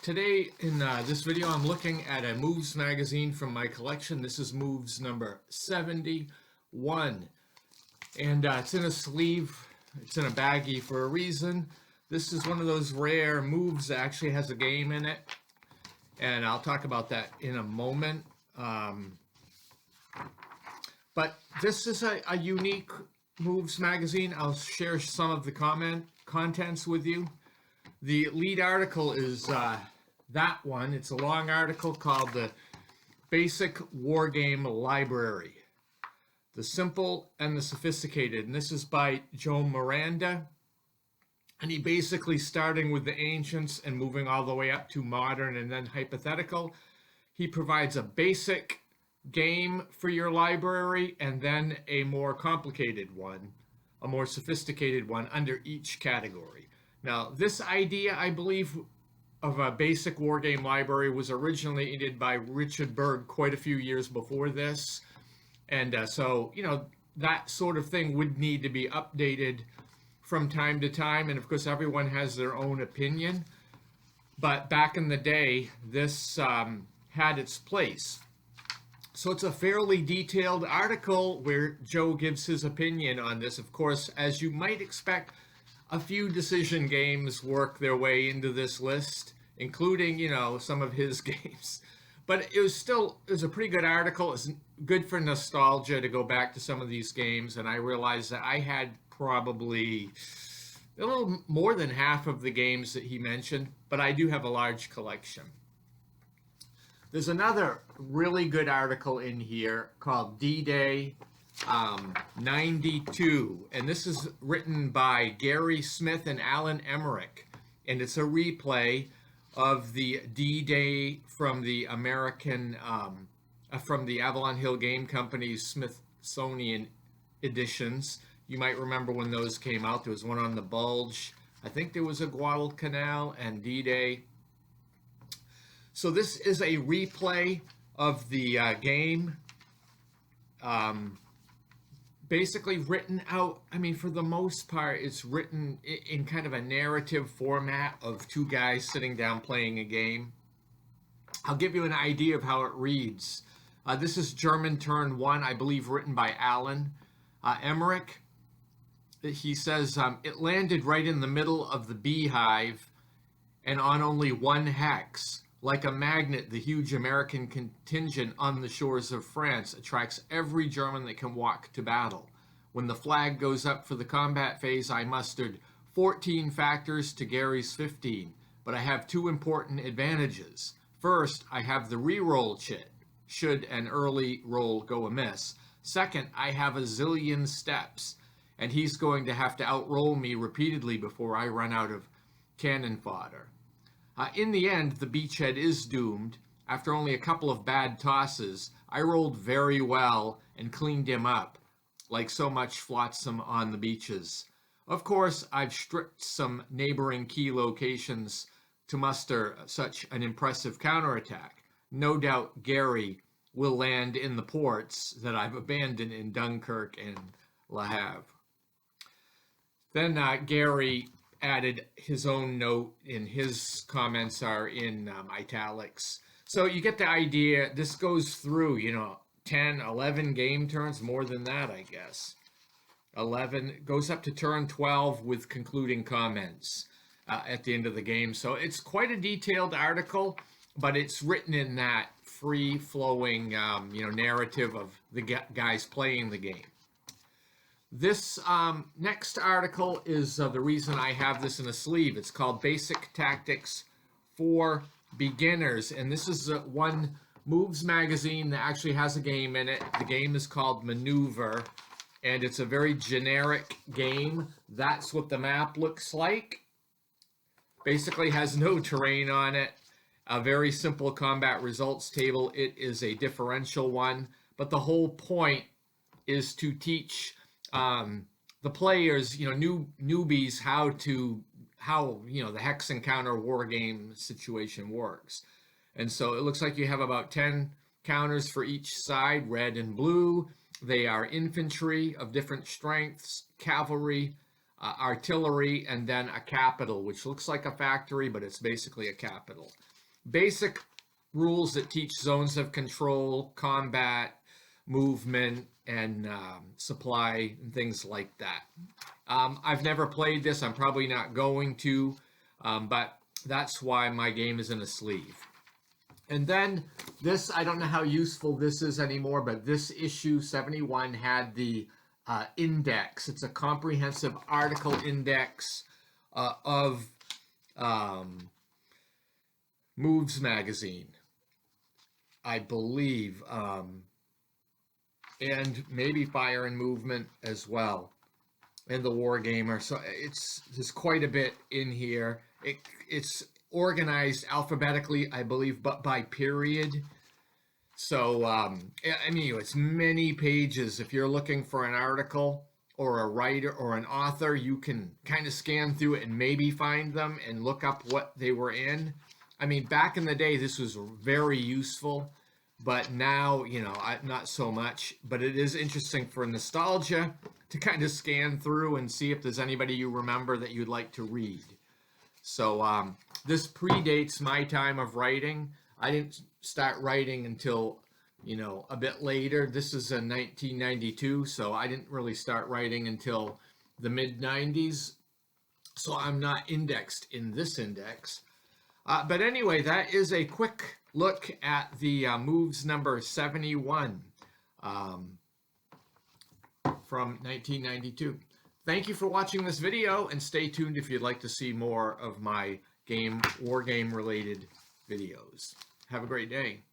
Today in this video I'm looking at a Moves magazine from my collection. This is Moves number 71 and it's in a sleeve, it's in a baggie for a reason. This is one of those rare Moves that actually has a game in it, and I'll talk about that in a moment. But this is a unique Moves magazine. I'll share some of the contents with you. The lead article is that one. It's a long article called The Basic Wargame Library, The Simple and the Sophisticated. And this is by Joe Miranda. And he basically, starting with the ancients and moving all the way up to modern and then hypothetical, he provides a basic game for your library and then a more complicated one, a more sophisticated one under each category. Now, this idea, I believe, of a basic wargame library was originated by Richard Berg quite a few years before this. And so, that sort of thing would need to be updated from time to time. And of course, everyone has their own opinion. But back in the day, this had its place. So it's a fairly detailed article where Joe gives his opinion on this. Of course, as you might expect, a few decision games work their way into this list, including, some of his games. But it was a pretty good article. It's good for nostalgia to go back to some of these games. And I realized that I had probably a little more than half of the games that he mentioned, but I do have a large collection. There's another really good article in here called D-Day 92, and this is written by Gary Smith and Alan Emmerich, and it's a replay of the D-Day from the from the Avalon Hill Game Company's Smithsonian editions. You might remember when those came out. There was one on the Bulge. I think there was a Guadalcanal and D-Day. So this is a replay of the game. Basically written out, for the most part, it's written in kind of a narrative format of two guys sitting down playing a game. I'll give you an idea of how it reads. This is German Turn 1, I believe, written by Alan Emmerich. He says, it landed right in the middle of the beehive and on only one hex. Like a magnet, the huge American contingent on the shores of France attracts every German that can walk to battle. When the flag goes up for the combat phase, I mustered 14 factors to Gary's 15, but I have two important advantages. First, I have the reroll chit, should an early roll go amiss. Second, I have a zillion steps, and he's going to have to outroll me repeatedly before I run out of cannon fodder. In the end, the beachhead is doomed. After only a couple of bad tosses, I rolled very well and cleaned him up, like so much flotsam on the beaches. Of course, I've stripped some neighboring key locations to muster such an impressive counterattack. No doubt Gary will land in the ports that I've abandoned in Dunkirk and Le Havre. Then Gary added his own note, and his comments are in italics. So you get the idea. This goes through, 10, 11 game turns, more than that, I guess. 11 goes up to turn 12 with concluding comments at the end of the game. So it's quite a detailed article, but it's written in that free-flowing, narrative of the guys playing the game. This next article is the reason I have this in a sleeve. It's called Basic Tactics for Beginners. And this is one Moves magazine that actually has a game in it. The game is called Maneuver. And it's a very generic game. That's what the map looks like. Basically has no terrain on it. A very simple combat results table. It is a differential one. But the whole point is to teach the players, newbies, how the hex and counter war game situation works. And so it looks like you have about 10 counters for each side, red and blue. They are infantry of different strengths, cavalry, artillery, and then a capital, which looks like a factory, but it's basically a capital. basic rules that teach zones of control, combat, movement, and supply, and things like that. I've never played this. I'm probably not going to, but that's why my game is in a sleeve. And then this, I don't know how useful this is anymore, but this issue 71 had the index. It's a comprehensive article index of Moves magazine, I believe, and maybe Fire and Movement as well, and the Wargamer. So there's quite a bit in here. It's organized alphabetically, I believe, but by period. So I mean, it's many pages. If you're looking for an article or a writer or an author, you can kind of scan through it and maybe find them and look up what they were in. I mean, back in the day, this was very useful, but now, you know, not so much. But it is interesting for nostalgia to kind of scan through and see if there's anybody you remember that you'd like to read. So this predates my time of writing. I didn't start writing until, you know, a bit later. This is in 1992, so I didn't really start writing until the mid-90s. So I'm not indexed in this index. But anyway, that is a quick look at the Moves number 71 from 1992. Thank you for watching this video, and stay tuned if you'd like to see more of my war game related videos. Have a great day.